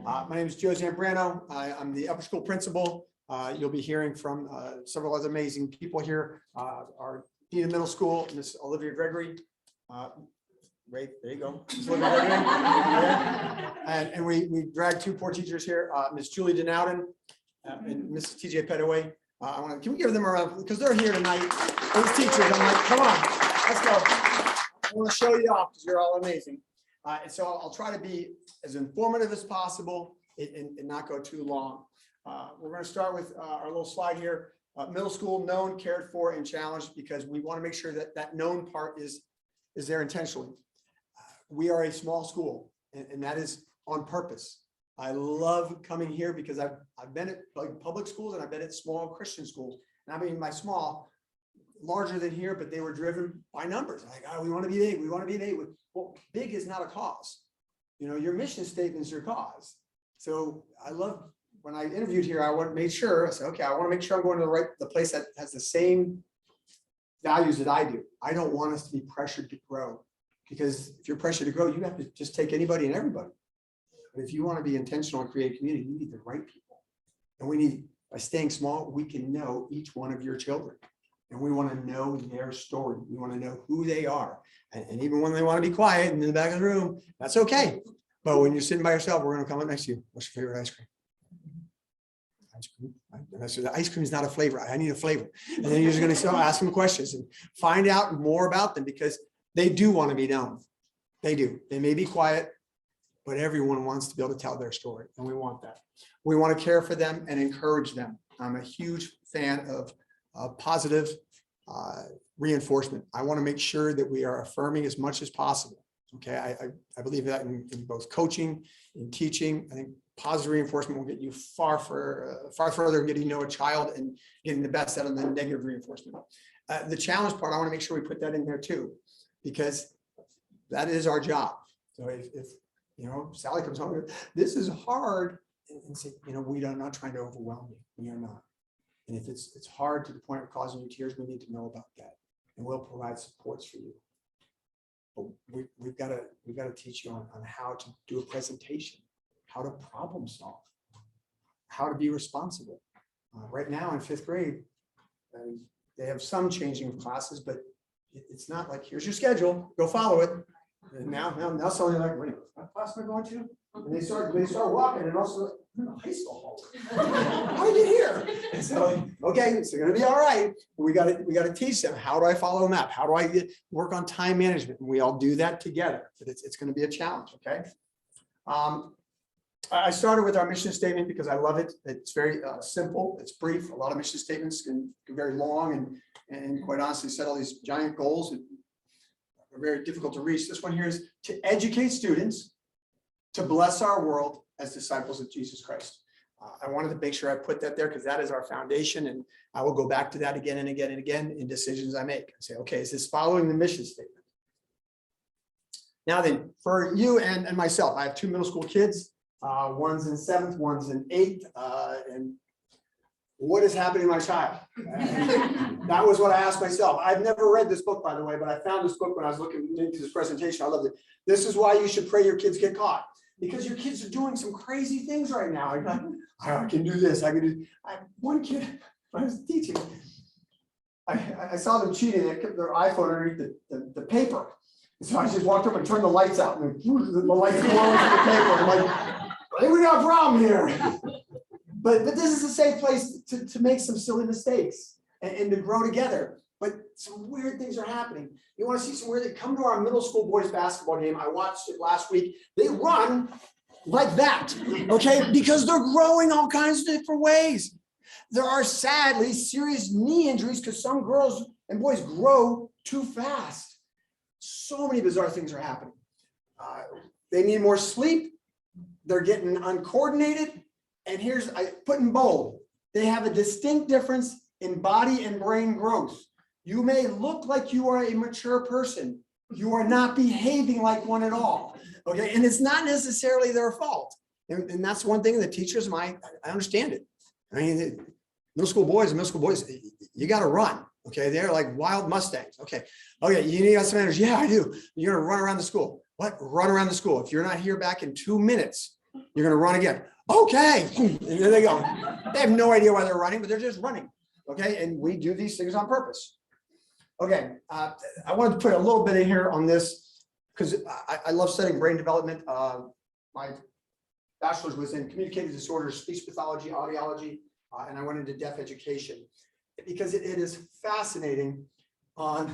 My name is Joe Zambrano. I'm the upper school principal. You'll be hearing from several other amazing people here. Our dean of middle school, Miss Olivia Gregory. Right, there you go. And we dragged two poor teachers here, Miss Julie Denowden and Mrs. TJ Pettaway. Can we give them a round because they're here tonight? These teachers, I'm like, come on, let's go. I want to show you off because you're all amazing. And so I'll try to be as informative as possible and not go too long. We're going to start with our little slide here. Middle school, known, cared for, and challenged, because we want to make sure that that known part is there intentionally. We are a small school, and that is on purpose. I love coming here because I've been at like public schools and I've been at small Christian schools. And I mean, by small, larger than here, but they were driven by numbers. Like, oh, we want to be big. We want to be big. Well, big is not a cause. You know, your mission statement is your cause. So I love when I interviewed here, I made sure, I said, okay, I want to make sure I'm going to the place that has the same values that I do. I don't want us to be pressured to grow, because if you're pressured to grow, you have to just take anybody and everybody. But if you want to be intentional and create a community, you need the right people. And we need, by staying small, we can know each one of your children. And we want to know their story. We want to know who they are. And even when they want to be quiet in the back of the room, that's okay. But when you're sitting by yourself, we're going to come up next to you. What's your favorite ice cream? Ice cream. And I said, the ice cream is not a flavor. I need a flavor. And then you're just going to start asking them questions and find out more about them, because they do want to be known. They do. They may be quiet, but everyone wants to be able to tell their story. And we want that. We want to care for them and encourage them. I'm a huge fan of positive reinforcement. I want to make sure that we are affirming as much as possible. Okay, I believe that in both coaching and teaching. I think positive reinforcement will get you far further in getting to know a child and getting the best out of the negative reinforcement. The challenge part, I want to make sure we put that in there too, because that is our job. So if you know, Sally comes home, this is hard, and say, you know, we are not trying to overwhelm you. We are not. And if it's hard to the point of causing you tears, we need to know about that, and we'll provide supports for you. But we've got to teach you on how to do a presentation, how to problem solve, how to be responsible. Right now in 5th grade, they have some changing of classes, but it's not like, here's your schedule, go follow it. And now suddenly like, wait, what class am I going to? And they start walking, and also high school. How did you get here? And so, okay, it's going to be all right. We got to teach them, how do I follow a map? How do I work on time management? And we all do that together. But it's going to be a challenge. Okay. I started with our mission statement because I love it. It's very simple. It's brief. A lot of mission statements can be very long and quite honestly set all these giant goals that are very difficult to reach. This one here is to educate students to bless our world as disciples of Jesus Christ. I wanted to make sure I put that there because that is our foundation, and I will go back to that again and again and again in decisions I make. I say, okay, is this following the mission statement? Now then, for you and myself, I have 2 middle school kids. One's in 7th, one's in 8th, and what is happening to my child? That was what I asked myself. I've never read this book, by the way, but I found this book when I was looking into this presentation. I loved it. This is why you should pray your kids get caught, because your kids are doing some crazy things right now. I can do this. I can do. One kid, when I was teaching, I saw them cheating. They kept their iPhone underneath the paper. So I just walked up and turned the lights out, and the lights go on to the paper. I'm like, I think we got a problem here. But this is a safe place to make some silly mistakes and to grow together. But some weird things are happening. You want to see some weird things? Come to our middle school boys basketball game. I watched it last week. They run like that, okay? Because they're growing all kinds of different ways. There are sadly serious knee injuries because some girls and boys grow too fast. So many bizarre things are happening. They need more sleep. They're getting uncoordinated. And I put in bold, they have a distinct difference in body and brain growth. You may look like you are a mature person. You are not behaving like one at all. Okay. And it's not necessarily their fault. And that's one thing that teachers I understand it. I mean, middle school boys, you got to run. Okay. They're like wild Mustangs. Okay. You need some energy. Yeah, I do. You're going to run around the school. What? Run around the school. If you're not here back in 2 minutes, You're going to run again. Okay. And there they go. They have no idea why they're running, but they're just running. Okay. And we do these things on purpose. Okay. I wanted to put a little bit in here on this because I love studying brain development. My bachelor's was in communicative disorders, speech pathology, audiology, and I went into deaf education because it is fascinating on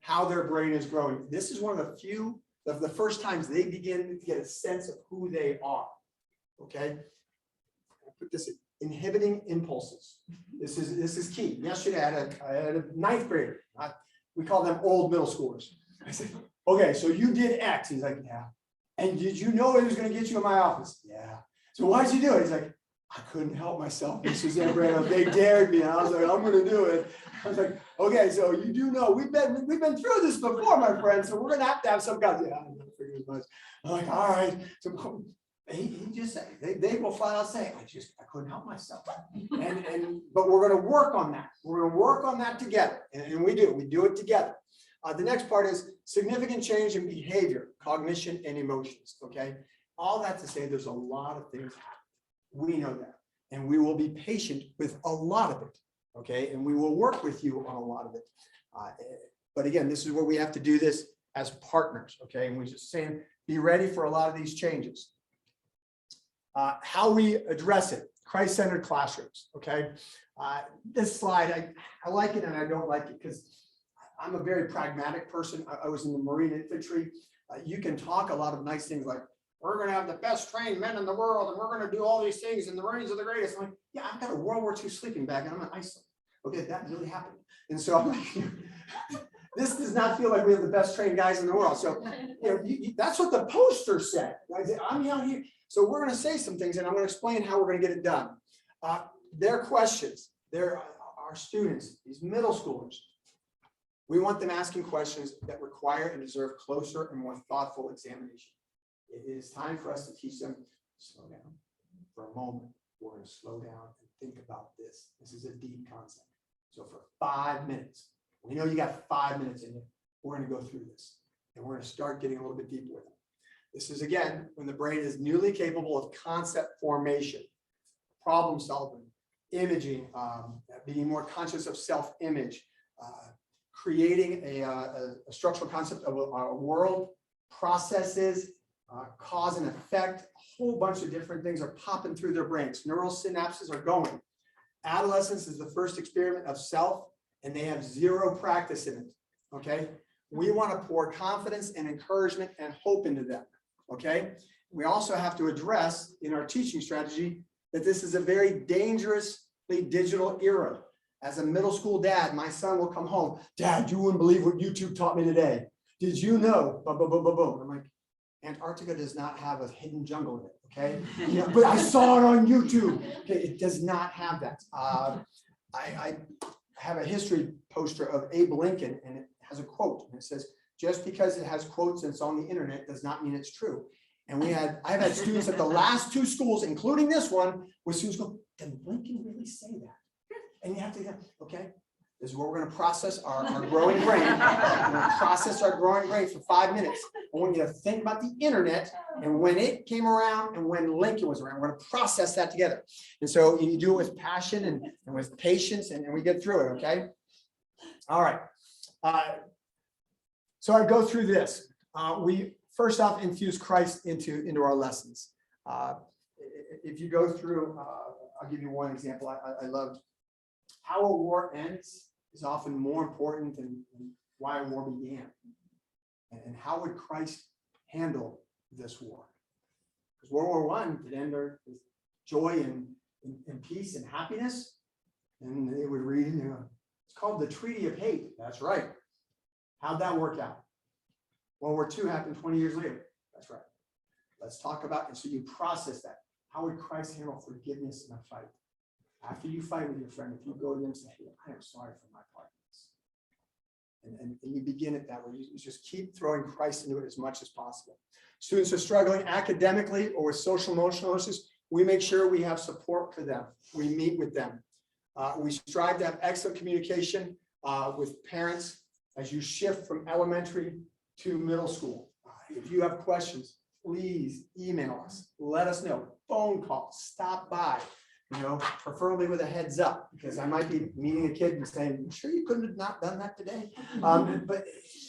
how their brain is growing. This is one of the first times they begin to get a sense of who they are. Okay, I'll put this inhibiting impulses. This is key. Yesterday I had a ninth grader. We call them old middle schoolers. I said, okay, so you did X. He's like, yeah. And did you know it was going to get you in my office? Yeah. So why'd you do it? He's like, I couldn't help myself. This is they dared me. And I was like, I'm going to do it. I was like, okay, so you do know we've been through this before, my friend. So we're going to have some guys. Yeah, I never figured as much. I'm like, all right. So he just said they will flat out say, I couldn't help myself. But we're going to work on that. We're going to work on that together, and we do it together. The next part is significant change in behavior, cognition, and emotions. Okay, all that to say, there's a lot of things happening. We know that, and we will be patient with a lot of it. Okay, and we will work with you on a lot of it. But again, this is where we have to do this as partners. Okay, and we're just saying, be ready for a lot of these changes. How we address it, Christ-centered classrooms. Okay, this slide, I like it and I don't like it because I'm a very pragmatic person. I was in the Marine Infantry. You can talk a lot of nice things like, we're going to have the best trained men in the world and we're going to do all these things and the Marines are the greatest. I'm like, yeah, I've got a World War II sleeping bag and I'm in Iceland. Okay, that really happened. And so I'm like, this does not feel like we have the best trained guys in the world. So that's what the poster said. I'm out here. So we're going to say some things and I'm going to explain how we're going to get it done. Their questions, our students, these middle schoolers, we want them asking questions that require and deserve closer and more thoughtful examination. It is time for us to teach them, slow down for a moment. We're going to slow down and think about this. This is a deep concept. So for 5 minutes, we know you got 5 minutes in here. We're going to go through this and we're going to start getting a little bit deeper with it. This is, again, when the brain is newly capable of concept formation, problem solving, imaging, being more conscious of self-image, creating a structural concept of a world, processes, cause and effect. A whole bunch of different things are popping through their brains. Neural synapses are going. Adolescence is the first experiment of self, and they have zero practice in it. Okay, we want to pour confidence and encouragement and hope into them. Okay, we also have to address in our teaching strategy that this is a very dangerously digital era. As a middle school dad, my son will come home. Dad, you wouldn't believe what YouTube taught me today. Did you know? Boom, boom, boom, boom, boom. I'm like, Antarctica does not have a hidden jungle in it. Okay, yeah, but I saw it on YouTube. Okay, it does not have that. I have a history poster of Abe Lincoln, and it has a quote, and it says, "Just because it has quotes and it's on the internet does not mean it's true." And I've had students at the last two schools, including this one, where students go, "Did Lincoln really say that?" And you have to go, okay, this is where we're going to process our growing brain. We're going to process our growing brain for 5 minutes. I want you to think about the internet and when it came around and when Lincoln was around. We're going to process that together. And so you do it with passion and with patience, and we get through it, okay? All right. So I go through this. We first off infuse Christ into our lessons. If you go through, I'll give you one example. I loved how a war ends is often more important than why a war began. And how would Christ handle this war? Because World War I did end with joy and peace and happiness. And they would read, it's called the Treaty of Hate. That's right. How'd that work out? World War II happened 20 years later. That's right. Let's talk about it. So you process that. How would Christ handle forgiveness in a fight? After you fight with your friend, if you go to them and say, "Hey, I am sorry for my part in this," and you begin it that way, you just keep throwing Christ into it as much as possible. Students are struggling academically or with social emotional issues, we make sure we have support for them. We meet with them. We strive to have excellent communication with parents as you shift from elementary to middle school. If you have questions, please email us, let us know, phone call, stop by, preferably with a heads up, because I might be meeting a kid and saying, "You sure you couldn't have not done that today?" But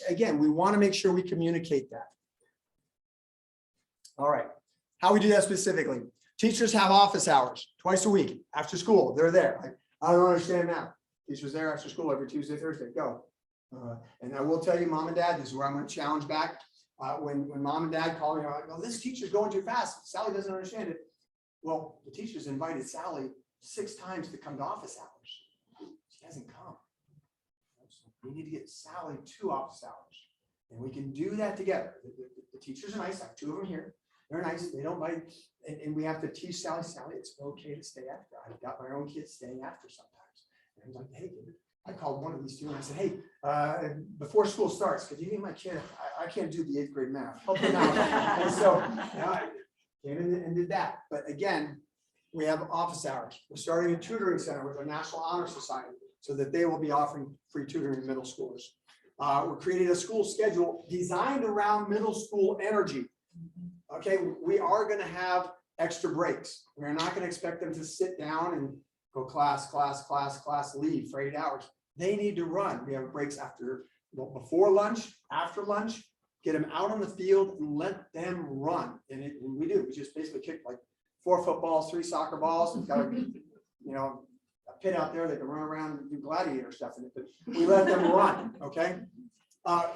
again, we want to make sure we communicate that. All right, how we do that specifically. Teachers have office hours twice a week after school. They're there. I don't understand that. Teachers there after school every Tuesday, Thursday. Go. And I will tell you, mom and dad, this is where I'm going to challenge back. When mom and dad call me, I'm like, "Well, this teacher's going too fast. Sally doesn't understand it." Well, the teachers invited Sally 6 times to come to office hours. She hasn't come. So we need to get Sally 2 office hours. And we can do that together. The teachers are nice. I have 2 of them here. They're nice. They don't bite. And we have to teach Sally, it's okay to stay after. I've got my own kids staying after sometimes. And I was like, "Hey, I called one of these 2 and I said, hey, before school starts, could you give my kid, I can't do the 8th grade math. Help him out." And so I came in and did that. But again, we have office hours. We're starting a tutoring center with our National Honor Society so that they will be offering free tutoring to middle schoolers. We're creating a school schedule designed around middle school energy. Okay, we are going to have extra breaks. We're not going to expect them to sit down and go class, leave for 8 hours. They need to run. We have breaks before lunch, after lunch, get them out on the field and let them run. And we do. We just basically kick like 4 footballs, 3 soccer balls. We've got a pit out there. They can run around and do gladiator stuff in it, but we let them run. Okay.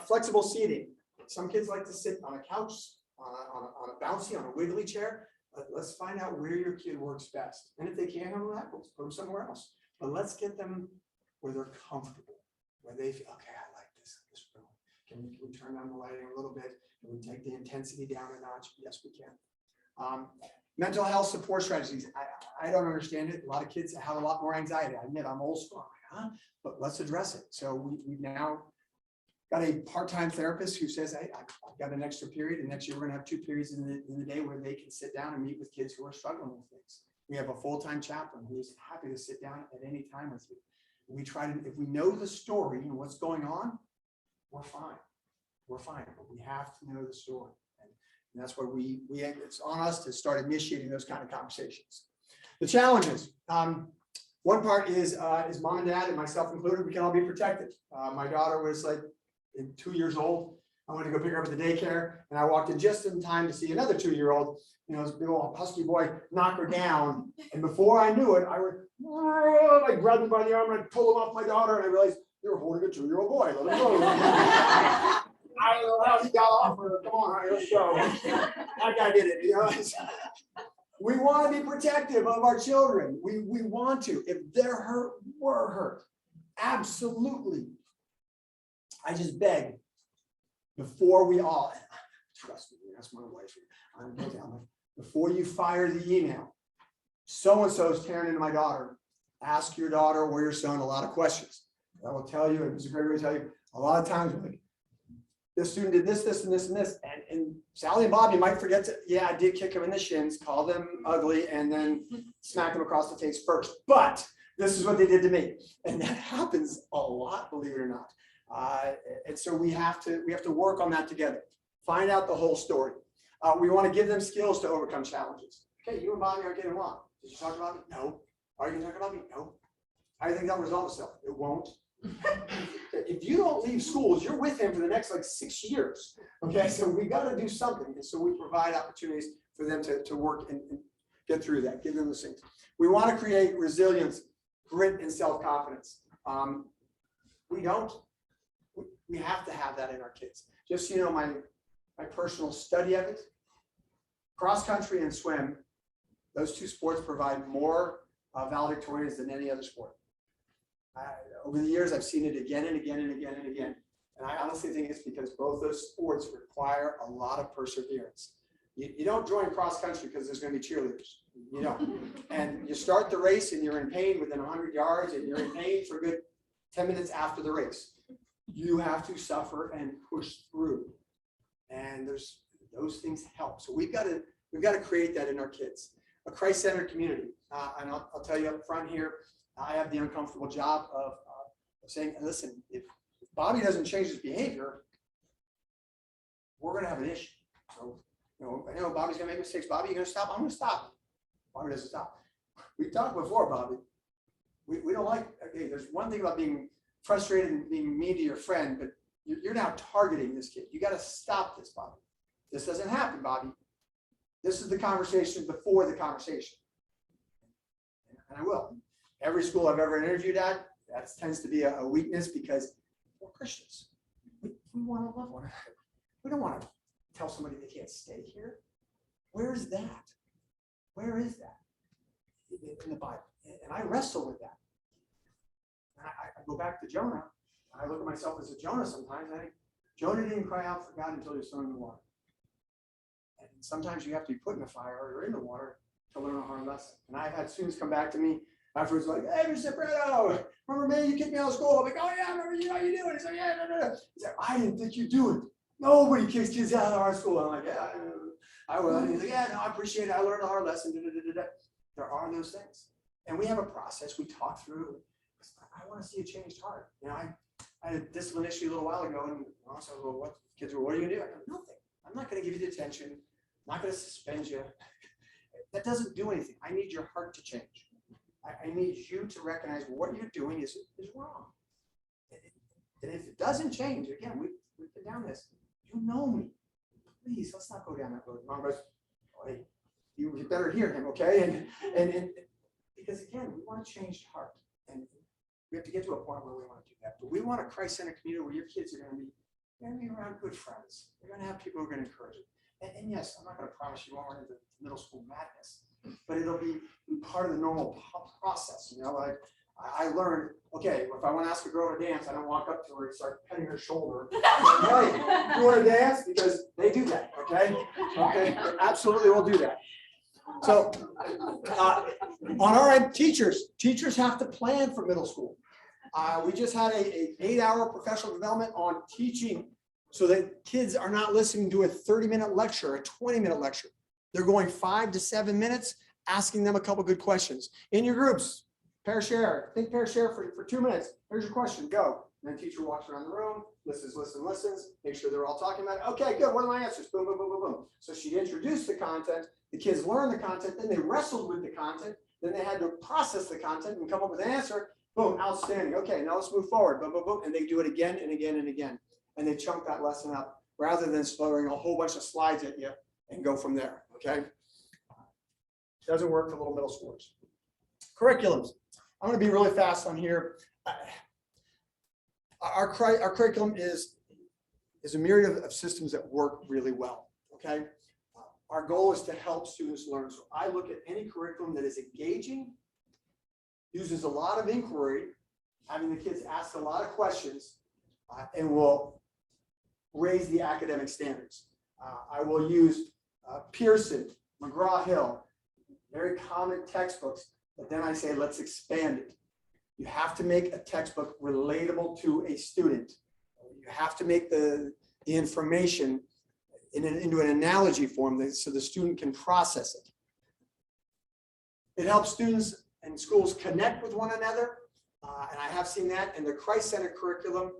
Flexible seating. Some kids like to sit on a couch, on a bouncy, on a wiggly chair. Let's find out where your kid works best. And if they can't handle that, we'll put them somewhere else. But let's get them where they're comfortable, where they feel, okay, I like this room. Can we turn down the lighting a little bit? Can we take the intensity down a notch? Yes, we can. Mental health support strategies. I don't understand it. A lot of kids have a lot more anxiety. I admit I'm old school, but let's address it. So we've now got a part-time therapist who says, "Hey, I've got an extra period, and next year we're going to have 2 periods in the day where they can sit down and meet with kids who are struggling with things." We have a full-time chaplain who's happy to sit down at any time with you. We try to, if we know the story and what's going on, we're fine. We're fine, but we have to know the story. And that's why it's on us to start initiating those kind of conversations. The challenges. One part is mom and dad and myself included, we can all be protected. My daughter was like 2 years old. I went to go pick her up at the daycare, and I walked in just in time to see another 2-year-old, this big old husky boy, knock her down. And before I knew it, I grabbed him by the arm and I pulled him off my daughter, and I realized, you're holding a 2-year-old boy. Let him go. I don't know how he got off her. Come on, let's go. That guy did it. We want to be protective of our children. We want to. If they're hurt, we're hurt. Absolutely. I just beg, before we all, trust me, that's my wife. I'm before you fire the email, so-and-so is tearing into my daughter. Ask your daughter or your son a lot of questions. I will tell you, and Mr. Gregory will tell you, a lot of times we're like, this student did this, this, and this, and this. And Sally and Bobby might forget to, yeah, I did kick him in the shins, call them ugly, and then smack them across the face first. But this is what they did to me. And that happens a lot, believe it or not. And so we have to work on that together. Find out the whole story. We want to give them skills to overcome challenges. Okay, you and Bobby are getting along. Did you talk about me? No. Are you going to talk about me? No. How do you think that'll resolve itself? It won't. If you don't leave schools, you're with him for the next 6 years. Okay, so we got to do something. And so we provide opportunities for them to work and get through that, give them those things. We want to create resilience, grit, and self-confidence. We don't. We have to have that in our kids. Just so you know, my personal study of it, cross country and swim, those 2 sports provide more valedictorians than any other sport. Over the years, I've seen it again and again and again and again. And I honestly think it's because both those sports require a lot of perseverance. You don't join cross country because there's going to be cheerleaders. You don't. And you start the race and you're in pain within 100 yards and you're in pain for a good 10 minutes after the race. You have to suffer and push through. And those things help. So we've got to create that in our kids. A Christ-centered community. And I'll tell you up front here, I have the uncomfortable job of saying, listen, if Bobby doesn't change his behavior, we're going to have an issue. So I know Bobby's gonna make mistakes. Bobby, you gonna stop? I'm gonna stop. Bobby doesn't stop. We talked before, Bobby. We don't like, okay, there's one thing about being frustrated and being mean to your friend, but you're now targeting this kid. You got to stop this, Bobby. This doesn't happen, Bobby. This is the conversation before the conversation. And I will. Every school I've ever interviewed at, that tends to be a weakness because we're Christians. We want to love one another. We don't want to tell somebody they can't stay here. Where is that? Where is that in the Bible? And I wrestle with that. And I go back to Jonah. I look at myself as a Jonah sometimes. I think Jonah didn't cry out for God until he was thrown in the water. And sometimes you have to be put in the fire or in the water to learn a hard lesson. And I've had students come back to me afterwards like, hey, Mr. Brito, remember me? You kicked me out of school. I'm like, oh yeah, I remember you. How you doing? He's like, yeah, no. He's like, I didn't think you'd do it. Nobody kicks kids out of our school. I'm like, yeah, I will. And he's like, yeah, no, I appreciate it. I learned a hard lesson. There are those things. And we have a process we talk through. I want to see a changed heart. I had a discipline issue a little while ago, and also, well, what kids were, what are you gonna do? I go, nothing. I'm not gonna give you the attention. I'm not gonna suspend you. That doesn't do anything. I need your heart to change. I need you to recognize what you're doing is wrong. And if it doesn't change, again, we've been down this. You know me. Please, let's not go down that road. Mom goes, oh, hey, you better hear him, okay? And because again, we want a changed heart. And we have to get to a point where we want to do that. But we want a Christ-centered community where your kids are going to be around good friends. They're going to have people who are going to encourage them. And yes, I'm not going to promise you won't run into middle school madness, but it'll be part of the normal process. Like I learned, okay, if I want to ask a girl to dance, I don't walk up to her and start petting her shoulder. Right, you want to dance? Because they do that, okay? Okay, absolutely will do that. So on our end, teachers have to plan for middle school. We just had a 8-hour professional development on teaching so that kids are not listening to a 30-minute lecture, a 20-minute lecture. They're going 5 to 7 minutes, asking them a couple good questions. In your groups, pair share, think pair share for 2 minutes. Here's your question, go. And then teacher walks around the room, listens, make sure they're all talking about it. Okay, good, what are my answers? Boom, boom, boom, boom, boom. So she introduced the content, the kids learned the content, then they wrestled with the content, then they had to process the content and come up with an answer. Boom, outstanding. Okay, now let's move forward. Boom, boom, boom. And they do it again and again and again. And they chunk that lesson up rather than throwing a whole bunch of slides at you and go from there. Okay. Doesn't work for little middle schoolers. Curriculums. I'm going to be really fast on here. Our curriculum is a myriad of systems that work really well. Okay. Our goal is to help students learn. So I look at any curriculum that is engaging, uses a lot of inquiry, having the kids ask a lot of questions, and will raise the academic standards. I will use Pearson, McGraw-Hill, very common textbooks, but then I say, let's expand it. You have to make a textbook relatable to a student. You have to make the information into an analogy form so the student can process it. It helps students and schools connect with one another, and I have seen that. And the Christ-centered curriculum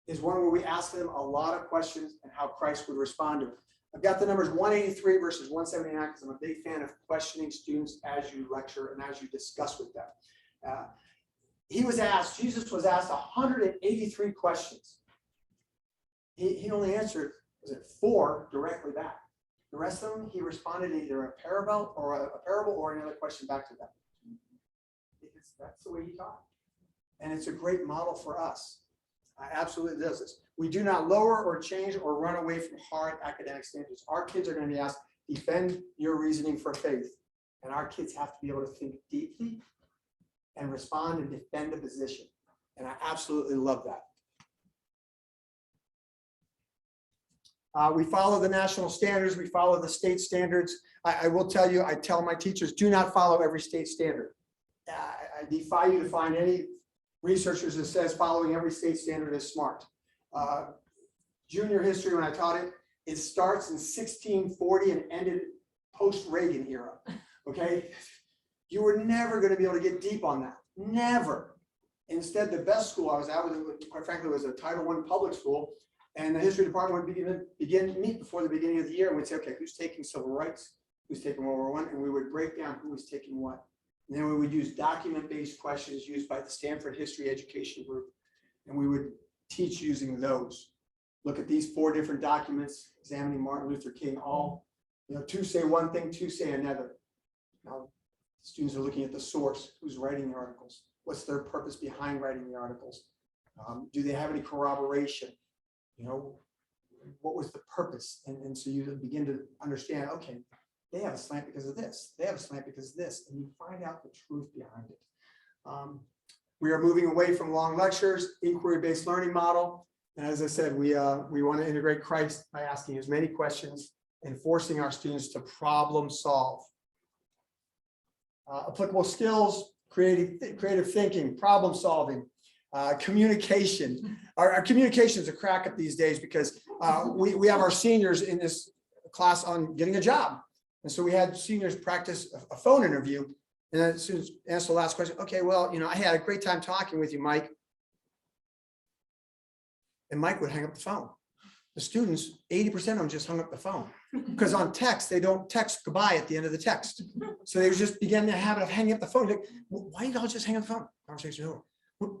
is one where we ask them a lot of questions and how Christ would respond to it. I've got the numbers 183 versus 179 because I'm a big fan of questioning students as you lecture and as you discuss with them. Jesus was asked 183 questions. He only answered, was it 4 directly back? The rest of them, he responded either a parable or another question back to them. That's the way he taught. And it's a great model for us. I absolutely does this. We do not lower or change or run away from hard academic standards. Our kids are going to be asked, defend your reasoning for faith. And our kids have to be able to think deeply and respond and defend a position. And I absolutely love that. We follow the national standards. We follow the state standards. I will tell you, I tell my teachers, do not follow every state standard. I defy you to find any researchers that says following every state standard is smart. Junior history, when I taught it, it starts in 1640 and ended post-Reagan era, okay? You were never going to be able to get deep on that, never. Instead, the best school I was at, quite frankly, was a Title I public school. And the history department would meet before the beginning of the year, and we'd say, okay, who's taking civil rights? Who's taking World War I? And we would break down who was taking what. And then we would use document-based questions used by the Stanford History Education Group. And we would teach using those. Look at these 4 different documents, examining Martin Luther King, all, two say one thing, 2 say another. Now, students are looking at the source, who's writing the articles, what's their purpose behind writing the articles. Do they have any corroboration? What was the purpose? And so you begin to understand, okay, they have a slant because of this. They have a slant because of this. And you find out the truth behind it. We are moving away from long lectures, inquiry-based learning model. And as I said, we want to integrate Christ by asking as many questions and forcing our students to problem solve. Applicable skills, creative thinking, problem solving, communication. Our communication is a crack up these days because we have our seniors in this class on getting a job. And so we had seniors practice a phone interview. And then as soon as answer the last question, okay, well, I had a great time talking with you, Mike. And Mike would hang up the phone. The students, 80% of them just hung up the phone because on text, they don't text goodbye at the end of the text. So they just began the habit of hanging up the phone. Like, why y'all just hang up the phone? Conversation over.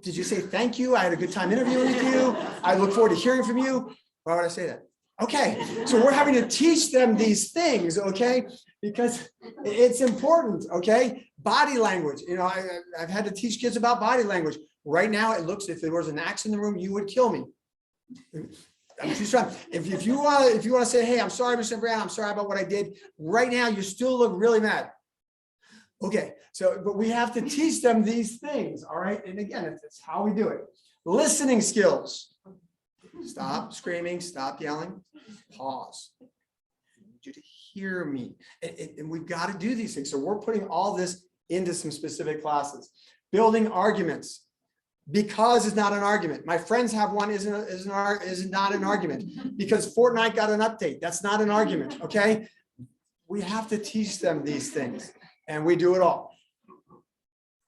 Did you say thank you? I had a good time interviewing with you. I look forward to hearing from you. Why would I say that? Okay, so we're having to teach them these things, okay? Because it's important, okay? Body language, I've had to teach kids about body language. Right now, it looks, if there was an axe in the room, you would kill me. I'm just trying. If you want to say, hey, I'm sorry, Mr. Brown, I'm sorry about what I did. Right now, you still look really mad. Okay, but we have to teach them these things, all right? And again, it's how we do it. Listening skills. Stop screaming, stop yelling, pause. I need you to hear me. And we've got to do these things. So we're putting all this into some specific classes. Building arguments. Because is not an argument. My friends have one is not an argument. Because Fortnite got an update. That's not an argument, okay? We have to teach them these things. And we do it all.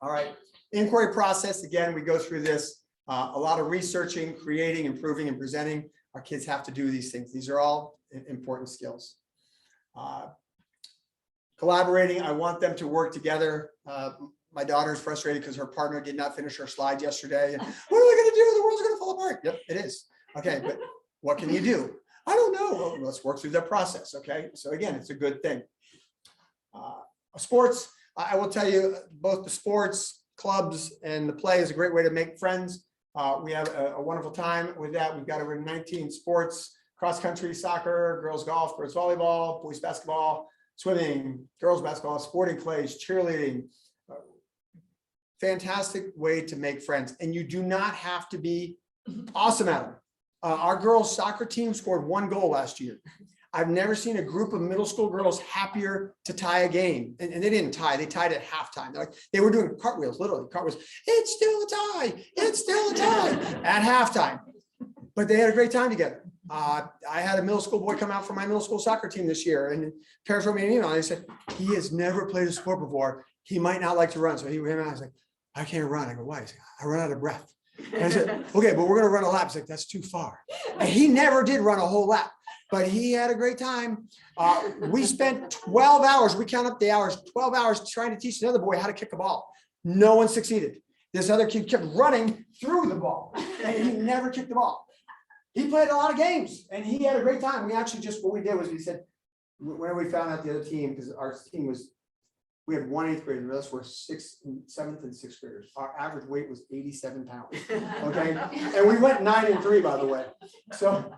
All right. Inquiry process, again, we go through this. A lot of researching, creating, improving, and presenting. Our kids have to do these things. These are all important skills. Collaborating, I want them to work together. My daughter is frustrated because her partner did not finish her slide yesterday. And, what are we going to do? The world's going to fall apart. Yep, it is. Okay, but what can you do? I don't know. Well, let's work through that process. Okay, so again, it's a good thing. Sports, I will tell you, both the sports clubs and the play is a great way to make friends. We have a wonderful time with that. We've got over 19 sports: cross country, soccer, girls golf, girls volleyball, boys basketball, swimming, girls basketball, sporting clays, cheerleading. Fantastic way to make friends. And you do not have to be awesome at them. Our girls soccer team scored 1 goal last year. I've never seen a group of middle school girls happier to tie a game. And they didn't tie, they tied at halftime. They were doing cartwheels, literally cartwheels. It's still a tie, it's still a tie at halftime. But they had a great time together. I had a middle school boy come out for my middle school soccer team this year, and parents wrote me an email and they said, he has never played a sport before. He might not like to run. So he came out, I was like, I can't run. I go, why? He said, I run out of breath. And I said, okay, but we're gonna run a lap. He's like, that's too far. And he never did run a whole lap. But he had a great time. We spent 12 hours, we count up the hours, 12 hours trying to teach another boy how to kick a ball. No one succeeded. This other kid kept running through the ball and he never kicked the ball. He played a lot of games and he had a great time. We actually what we did was we said, when we found out the other team, because our team was, we had 1 8th grader, the rest were 7th and 6th graders. Our average weight was 87 pounds, okay? And we went 9 and 3, by the way. So,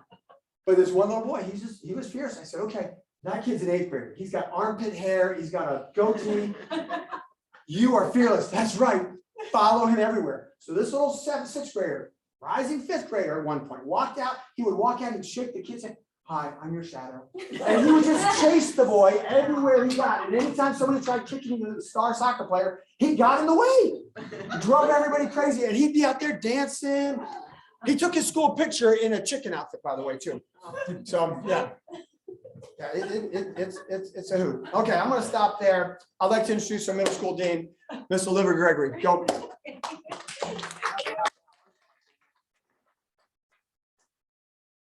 but this one little boy, he was fierce. I said, okay, that kid's an 8th grader. He's got armpit hair. He's got a goatee. You are fearless. That's right. Follow him everywhere. So this little 6th grader, rising 5th grader at one point, walked out. He would walk out and shake the kid's hand. Hi, I'm your shadow. And he would just chase the boy everywhere he got. And anytime somebody tried kicking the star soccer player, he got in the way. Drove everybody crazy. And he'd be out there dancing. He took his school picture in a chicken outfit, by the way, too. So yeah, it's a hoot. Okay, I'm going to stop there. I'd like to introduce our middle school dean, Miss Olivia Gregory. Go.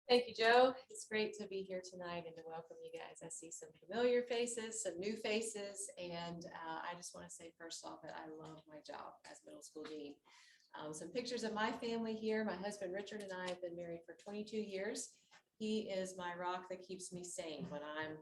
Thank you, Joe. It's great to be here tonight and to welcome you guys. I see some familiar faces, some new faces, and I just want to say first off that I love my job as middle school dean. Some pictures of my family here. My husband Richard and I have been married for 22 years. He is my rock that keeps me sane when I'm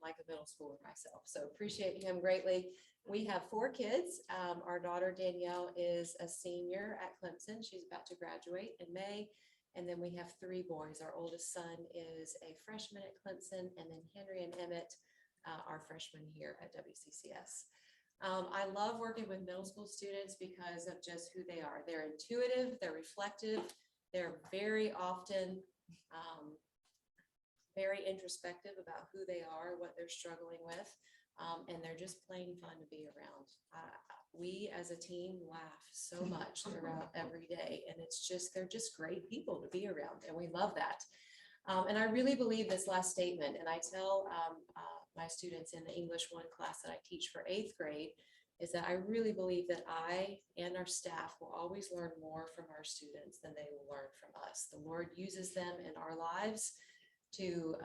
like a middle schooler myself. So appreciate him greatly. We have 4 kids. Our daughter Danielle is a senior at Clemson. She's about to graduate in May. And then we have 3 boys. Our oldest son is a freshman at Clemson, and then Henry and Emmett are freshmen here at WCCS. I love working with middle school students because of just who they are. They're intuitive, they're reflective, they're very often very introspective about who they are, what they're struggling with, and they're just plain fun to be around. We as a team laugh so much throughout every day, and they're just great people to be around, and we love that. And I really believe this last statement, and I tell my students in the English 1 class that I teach for 8th grade, is that I really believe that I and our staff will always learn more from our students than they will learn from us. The Lord uses them in our lives to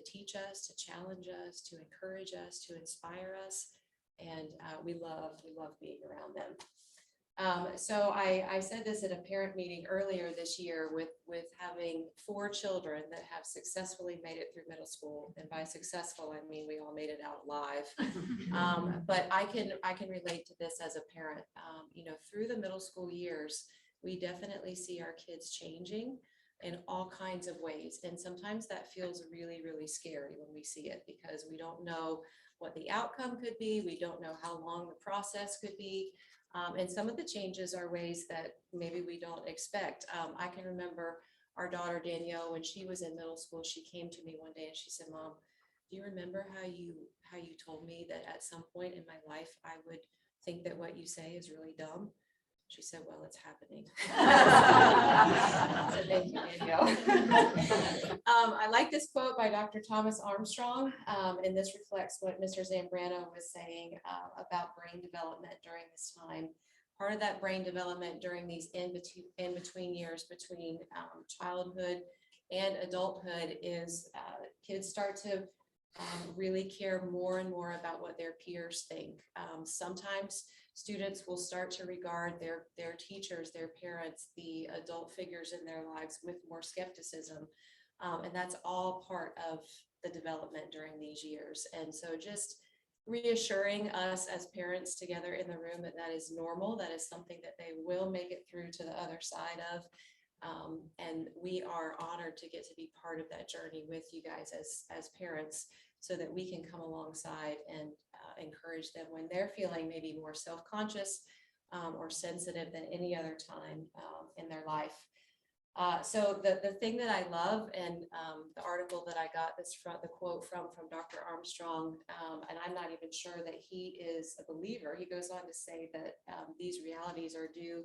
teach us, to challenge us, to encourage us, to inspire us, and we love being around them. So I said this at a parent meeting earlier this year with having 4 children that have successfully made it through middle school, and by successful I mean we all made it out alive. But I can relate to this as a parent. Through the middle school years, we definitely see our kids changing in all kinds of ways. And sometimes that feels really, really scary when we see it, because we don't know what the outcome could be. We don't know how long the process could be. And some of the changes are ways that maybe we don't expect. I can remember our daughter Danielle, when she was in middle school, she came to me one day and she said, "Mom, do you remember how you told me that at some point in my life I would think that what you say is really dumb?" She said, "Well, it's happening." So thank you, Danielle. I like this quote by Dr. Thomas Armstrong, and this reflects what Mr. Zambrano was saying about brain development during this time. Part of that brain development during these in-between years between childhood and adulthood is kids start to really care more and more about what their peers think. Sometimes students will start to regard their teachers, their parents, the adult figures in their lives with more skepticism. And that's all part of the development during these years. And so just reassuring us as parents together in the room that is normal, that is something that they will make it through to the other side of. And we are honored to get to be part of that journey with you guys as parents, so that we can come alongside and encourage them when they're feeling maybe more self-conscious or sensitive than any other time in their life. So the thing that I love, and the article that I got this from, the quote from Dr. Armstrong, and I'm not even sure that he is a believer. He goes on to say that these realities are due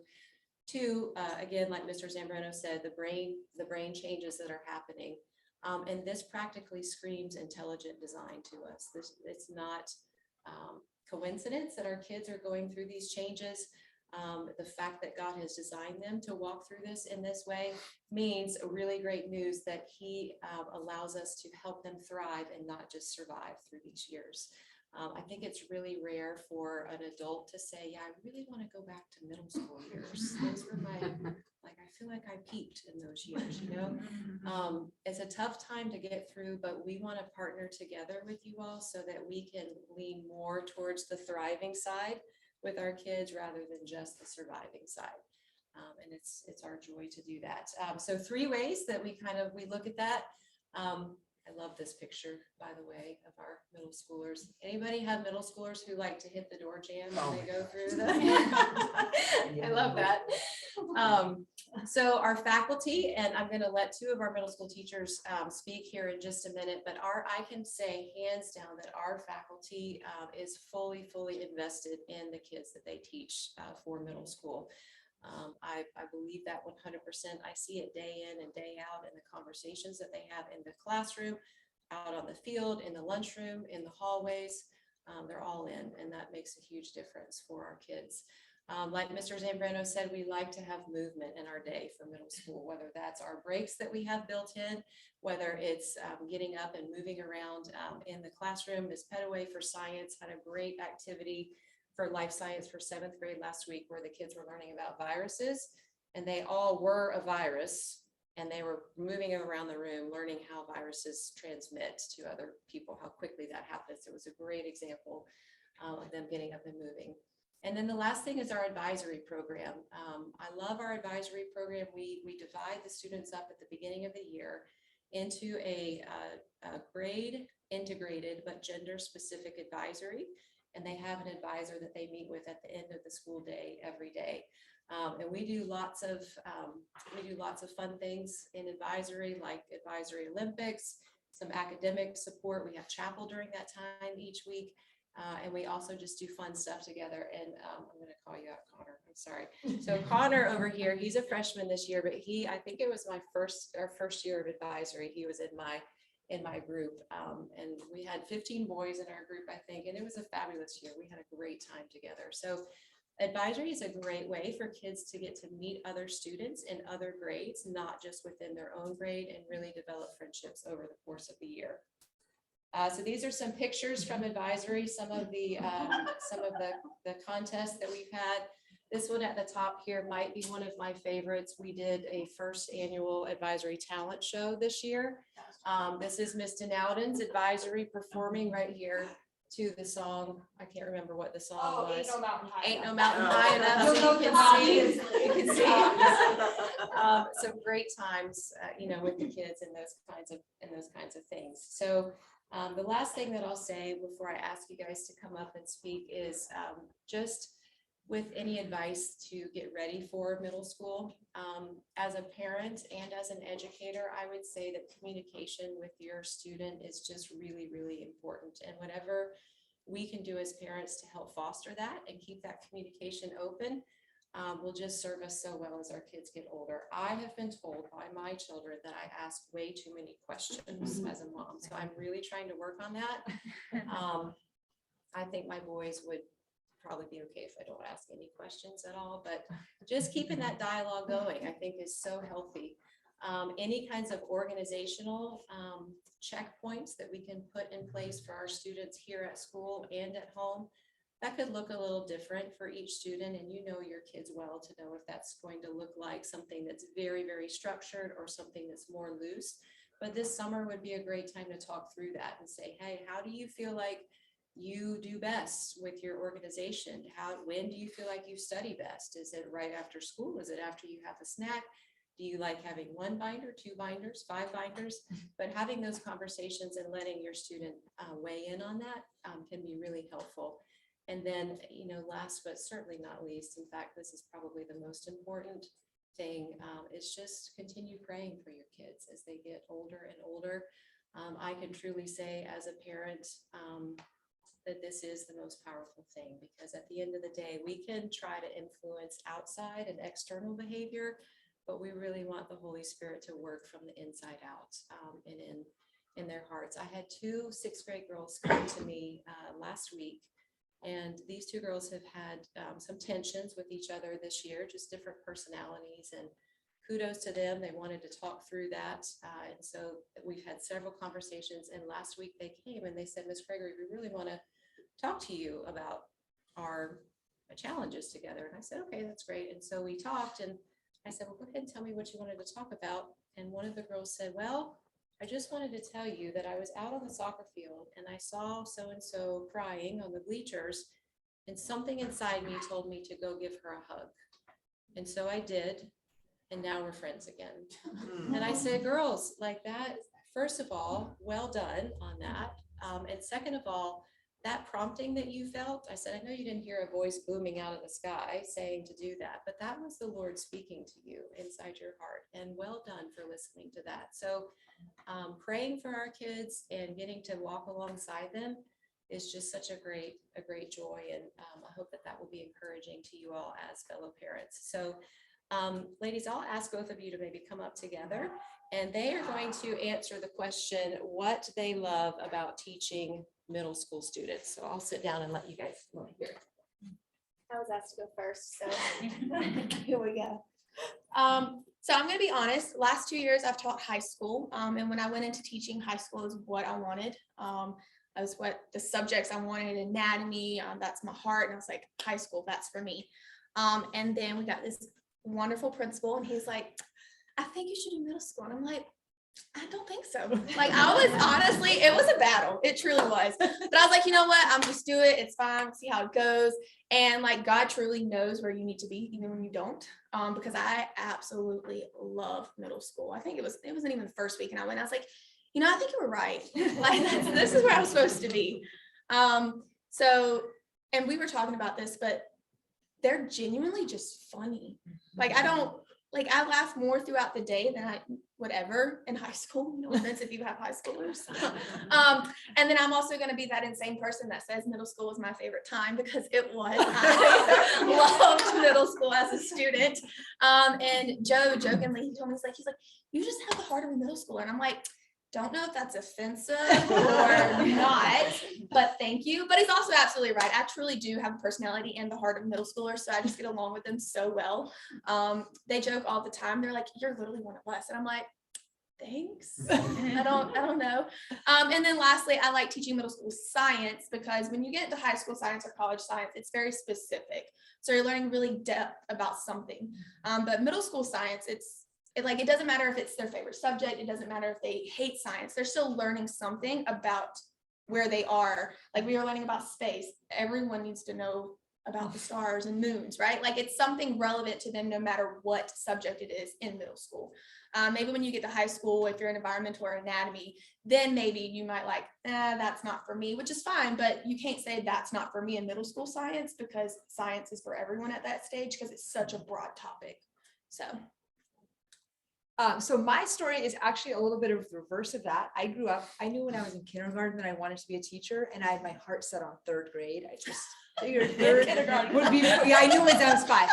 to, again, like Mr. Zambrano said, the brain changes that are happening. And this practically screams intelligent design to us. It's not coincidence that our kids are going through these changes. The fact that God has designed them to walk through this in this way means really great news that He allows us to help them thrive and not just survive through these years. I think it's really rare for an adult to say, "Yeah, I really want to go back to middle school years. Those were I feel like I peaked in those years, It's a tough time to get through, but we want to partner together with you all so that we can lean more towards the thriving side with our kids rather than just the surviving side. And it's our joy to do that. So 3 ways that we look at that. I love this picture, by the way, of our middle schoolers. Anybody have middle schoolers who like to hit the door jam when they go through the? I love that. So our faculty, and I'm going to let 2 of our middle school teachers speak here in just a minute, but I can say hands down that our faculty is fully invested in the kids that they teach for middle school. I believe that 100%. I see it day in and day out in the conversations that they have in the classroom, out on the field, in the lunchroom, in the hallways. They're all in, and that makes a huge difference for our kids. Like Mr. Zambrano said, we like to have movement in our day for middle school, whether that's our breaks that we have built in, whether it's getting up and moving around in the classroom. Ms. Petaway for science had a great activity for life science for 7th grade last week, where the kids were learning about viruses, and they all were a virus, and they were moving around the room, learning how viruses transmit to other people, how quickly that happens. It was a great example of them getting up and moving. And then the last thing is our advisory program. I love our advisory program. We divide the students up at the beginning of the year into a grade integrated but gender specific advisory. And they have an advisor that they meet with at the end of the school day every day. And we do lots of fun things in advisory, like Advisory Olympics, some academic support. We have chapel during that time each week. And we also just do fun stuff together. And I'm going to call you out, Connor. I'm sorry. So Connor over here, he's a freshman this year, but I think it was our first year of advisory. He was in my group. And we had 15 boys in our group, I think, and it was a fabulous year. We had a great time together. So advisory is a great way for kids to get to meet other students in other grades, not just within their own grade, and really develop friendships over the course of the year. So these are some pictures from advisory, some of the contests that we've had. This one at the top here might be one of my favorites. We did a first annual advisory talent show this year. This is Miss Denowden's advisory performing right here to the song. I can't remember what the song was. Ain't No Mountain High Ain't Enough. No Mountain High Enough. You'll So know you the can song see, easily. you can see some great times, with the kids and those kinds of things. So the last thing that I'll say before I ask you guys to come up and speak is just with any advice to get ready for middle school. As a parent and as an educator, I would say that communication with your student is just really, really important. And whatever we can do as parents to help foster that and keep that communication open will just serve us so well as our kids get older. I have been told by my children that I ask way too many questions as a mom. So I'm really trying to work on that. I think my boys would probably be okay if I don't ask any questions at all, but just keeping that dialogue going, I think, is so healthy. Any kinds of organizational checkpoints that we can put in place for our students here at school and at home, that could look a little different for each student, and you know your kids well to know if that's going to look like something that's very, very structured or something that's more loose. But this summer would be a great time to talk through that and say, hey, how do you feel like you do best with your organization? When do you feel like you study best? Is it right after school? Is it after you have a snack? Do you like having 1 binder, 2 binders, 5 binders? But having those conversations and letting your student weigh in on that can be really helpful. And then, last but certainly not least, in fact, this is probably the most important thing, is just continue praying for your kids as they get older and older. I can truly say as a parent that this is the most powerful thing, because at the end of the day, we can try to influence outside and external behavior, but we really want the Holy Spirit to work from the inside out and in their hearts. I had 2 6th grade girls come to me last week. And these 2 girls have had some tensions with each other this year, just different personalities, and kudos to them. They wanted to talk through that. And so we've had several conversations, and last week they came and they said, Ms. Gregory, we really want to talk to you about our challenges together. And I said, okay, that's great. And so we talked, and I said, well, go ahead and tell me what you wanted to talk about. And one of the girls said, well, I just wanted to tell you that I was out on the soccer field and I saw so-and-so crying on the bleachers, and something inside me told me to go give her a hug. And so I did, and now we're friends again. And I said, girls, like that, first of all, well done on that. And second of all, that prompting that you felt, I said, I know you didn't hear a voice booming out of the sky saying to do that, but that was the Lord speaking to you inside your heart, and well done for listening to that. So praying for our kids and getting to walk alongside them is just such a great joy. And I hope that will be encouraging to you all as fellow parents. So ladies, I'll ask both of you to maybe come up together, and they are going to answer the question, what they love about teaching middle school students. So I'll sit down and let you guys know here. I was asked to go first, so here we go. So I'm gonna be honest, last 2 years I've taught high school. And when I went into teaching, high school is what I wanted. That was what the subjects I wanted, anatomy, that's my heart. And I was like, high school, that's for me. And then we got this wonderful principal and he's like, I think you should do middle school. And I'm like, I don't think so. Like I was honestly, it was a battle. It truly was. But I was like, you know what? I'm just do it. It's fine. See how it goes. And like God truly knows where you need to be, even when you don't. Because I absolutely love middle school. I think it wasn't even the first week, and I went. I was like, you know, I think you were right. Like this is where I'm supposed to be. So, and we were talking about this, but they're genuinely just funny. Like I laugh more throughout the day than I would ever in high school. No offense if you have high schoolers. And then I'm also going to be that insane person that says middle school was my favorite time, because it was. I loved middle school as a student. And Joe jokingly, he told me, he's like, you just have the heart of a middle schooler. And I'm like, don't know if that's offensive or not, but thank you. But he's also absolutely right. I truly do have a personality and the heart of middle schoolers, so I just get along with them so well. They joke all the time. They're like, you're literally one of us. And I'm like, thanks. I don't know. And then lastly, I like teaching middle school science, because when you get into high school science or college science, it's very specific. So you're learning really depth about something. But middle school science, it doesn't matter if it's their favorite subject. It doesn't matter if they hate science. They're still learning something about where they are. Like we were learning about space. Everyone needs to know about the stars and moons, right? Like it's something relevant to them no matter what subject it is in middle school. Maybe when you get to high school, if you're in environmental or anatomy, then maybe you might like, that's not for me, which is fine, but you can't say that's not for me in middle school science, because science is for everyone at that stage, because it's such a broad topic. So my story is actually a little bit of the reverse of that. I grew up, I knew when I was in kindergarten that I wanted to be a teacher, and I had my heart set on third grade. I just figured third would be, yeah, I knew it sounds fine.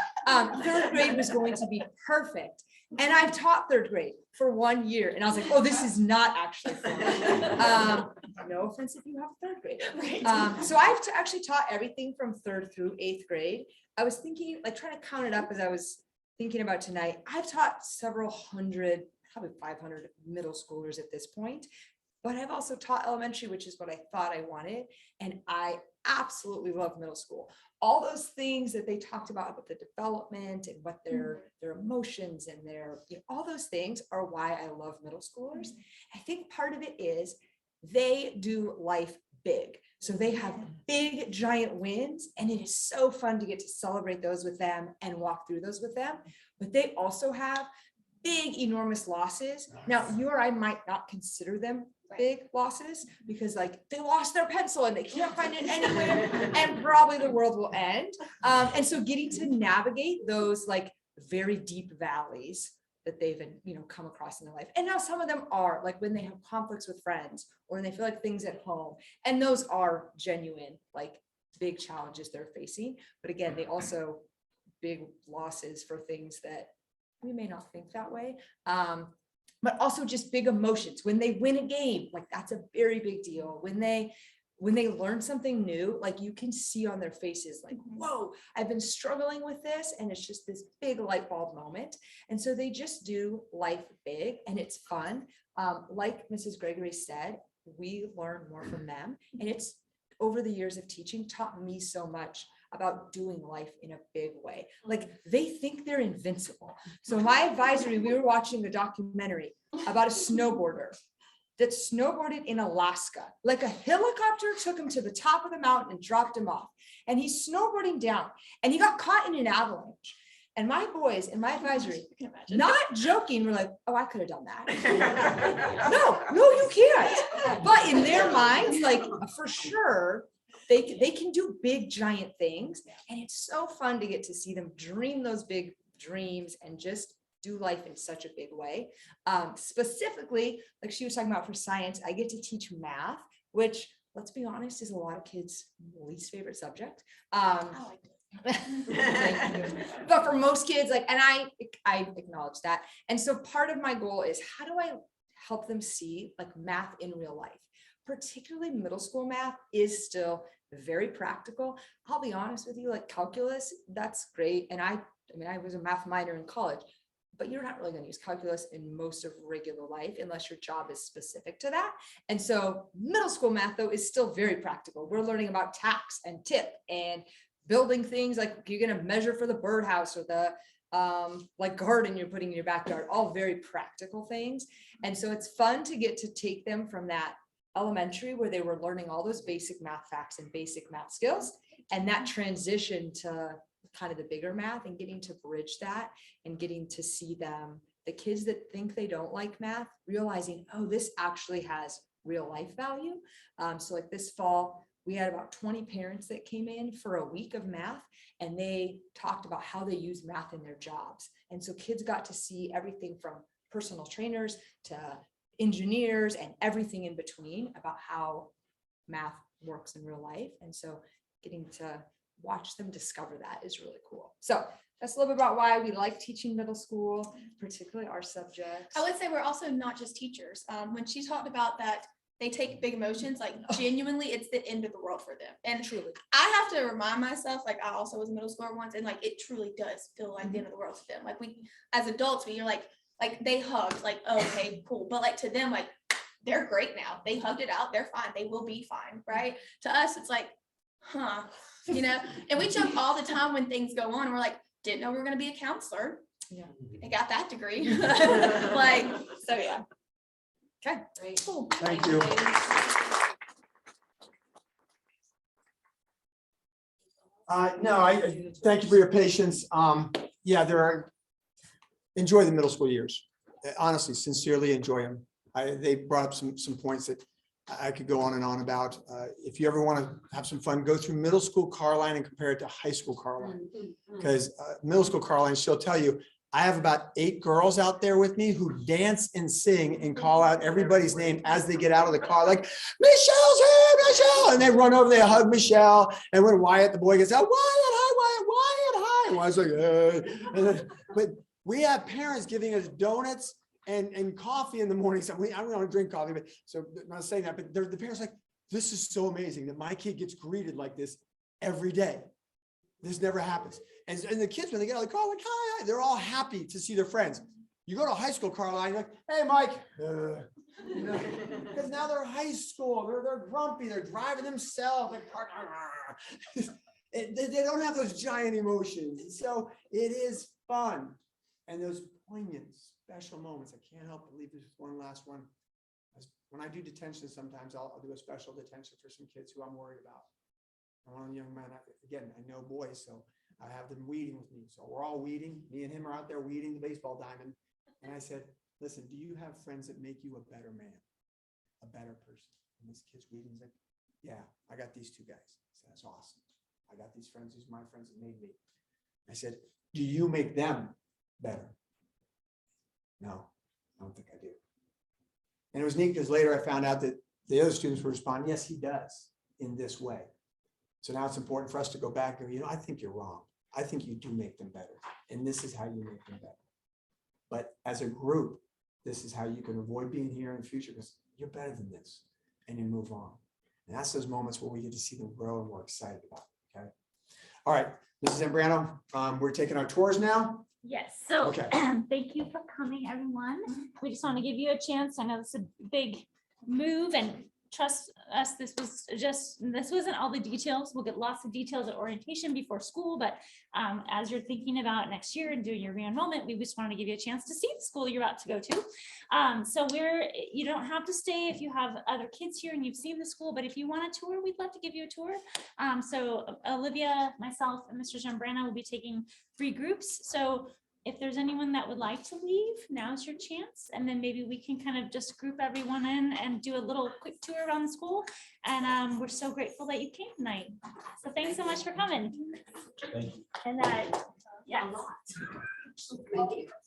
Third grade was going to be perfect. And I've taught third grade for 1 year, and I was like, oh, this is not actually for me. No offense if you have a third grade. So I've actually taught everything from third through eighth grade. I was thinking, like trying to count it up as I was thinking about tonight. I've taught several hundred, probably 500 middle schoolers at this point, but I've also taught elementary, which is what I thought I wanted. And I absolutely love middle school. All those things that they talked about the development and what their emotions and their, all those things are why I love middle schoolers. I think part of it is they do life big. So they have big, giant wins, and it is so fun to get to celebrate those with them and walk through those with them. But they also have big, enormous losses. Now, you or I might not consider them big losses, because like they lost their pencil and they can't find it anywhere, and probably the world will end. And so getting to navigate those like very deep valleys that they've come across in their life. And now some of them are like when they have conflicts with friends, or when they feel like things at home, and those are genuine, like big challenges they're facing. But again, they also big losses for things that we may not think that way. But also just big emotions. When they win a game, like that's a very big deal. When they learn something new, like you can see on their faces, like, whoa, I've been struggling with this. And it's just this big light bulb moment. And so they just do life big, and it's fun. Like Mrs. Gregory said, we learn more from them. And it's over the years of teaching taught me so much about doing life in a big way. Like they think they're invincible. So my advisory, we were watching a documentary about a snowboarder that snowboarded in Alaska. Like a helicopter took him to the top of the mountain and dropped him off. And he's snowboarding down, and he got caught in an avalanche. And my boys in my advisory, not joking, were like, oh, I could have done that. No, you can't. But in their minds, like for sure, they can do big, giant things. And it's so fun to get to see them dream those big dreams and just do life in such a big way. Specifically, like she was talking about for science, I get to teach math, which, let's be honest, is a lot of kids' least favorite subject. But for most kids, like, and I acknowledge that. And so part of my goal is, how do I help them see like math in real life? Particularly middle school math is still very practical. I'll be honest with you, like calculus, that's great. And I mean, I was a math minor in college, but you're not really going to use calculus in most of regular life unless your job is specific to that. And so middle school math, though, is still very practical. We're learning about tax and tip and building things like you're going to measure for the birdhouse or the like garden you're putting in your backyard, all very practical things. And so it's fun to get to take them from that elementary where they were learning all those basic math facts and basic math skills, and that transition to kind of the bigger math and getting to bridge that and getting to see them, the kids that think they don't like math, realizing, oh, this actually has real life value. So like this fall, we had about 20 parents that came in for a week of math, and they talked about how they use math in their jobs. And so kids got to see everything from personal trainers to engineers and everything in between about how math works in real life. And so getting to watch them discover that is really cool. So that's a little bit about why we like teaching middle school, particularly our subjects. I would say we're also not just teachers. When she talked about that, they take big emotions, like genuinely, it's the end of the world for them. And Truly. I have to remind myself, like I also was a middle schooler once, and like it truly does feel like the end of the world to them. Like we, as adults, you're like they hugged, like, oh, okay, cool. But like to them, like they're great now. They hugged it out. They're fine. They will be fine, right? To us, it's like, huh, you know. And we joke all the time when things go on. We're like, didn't know we were gonna be a counselor. Yeah. I got that degree. Like, so yeah. Okay. Great. Cool. Thank you. No, I thank you for your patience. Yeah, enjoy the middle school years. Honestly, sincerely enjoy them. They brought up some points that I could go on and on about. If you ever want to have some fun, go through middle school Carline and compare it to high school Carline. Because middle school Carline, she'll tell you, I have about 8 girls out there with me who dance and sing and call out everybody's name as they get out of the car, like, Michelle's here, Michelle. And they run over, they hug Michelle. And when Wyatt, the boy, gets out, Wyatt, hi, Wyatt, Wyatt, hi. And I was like, but we have parents giving us donuts and coffee in the morning. So I don't want to drink coffee, but so I'm not saying that, but the parents are like, this is so amazing that my kid gets greeted like this every day. This never happens. And the kids, when they get out of the car, like, hi, they're all happy to see their friends. You go to high school, Caroline, you're like, hey, Mike. Because now they're high school. They're grumpy. They're driving themselves. They don't have those giant emotions. So it is fun. And those poignant, special moments. I can't help but leave this one last one. When I do detention, sometimes I'll do a special detention for some kids who I'm worried about. One young man, again, I know boys, so I have them weeding with me. So we're all weeding. Me and him are out there weeding the baseball diamond. And I said, listen, do you have friends that make you a better man, a better person? And this kid's weeding. He's like, yeah, I got these 2 guys. I said, that's awesome. I got these friends. These are my friends that made me. I said, do you make them better? No, I don't think I do. And it was neat because later I found out that the other students were responding, yes, he does in this way. So now it's important for us to go back and, I think you're wrong. I think you do make them better. And this is how you make them better. But as a group, this is how you can avoid being here in the future because you're better than this and you move on. And that's those moments where we get to see them grow and we're excited about it. Okay. All right, Mrs. Zambrano, we're taking our tours now. Yes, so Okay. thank you for coming, everyone. We just want to give you a chance. I know this is a big move and trust us, this wasn't all the details. We'll get lots of details at orientation before school, but as you're thinking about next year and doing your re-enrollment, we just want to give you a chance to see the school you're about to go to. So you don't have to stay if you have other kids here and you've seen the school, but if you want a tour, we'd love to give you a tour. So Olivia, myself, and Mr. Zambrano will be taking 3 groups. So if there's anyone that would like to leave, now's your chance. And then maybe we can kind of just group everyone in and do a little quick tour around the school. And we're so grateful that you came tonight. So thanks so much for coming. Thank you. And yeah. Thank you.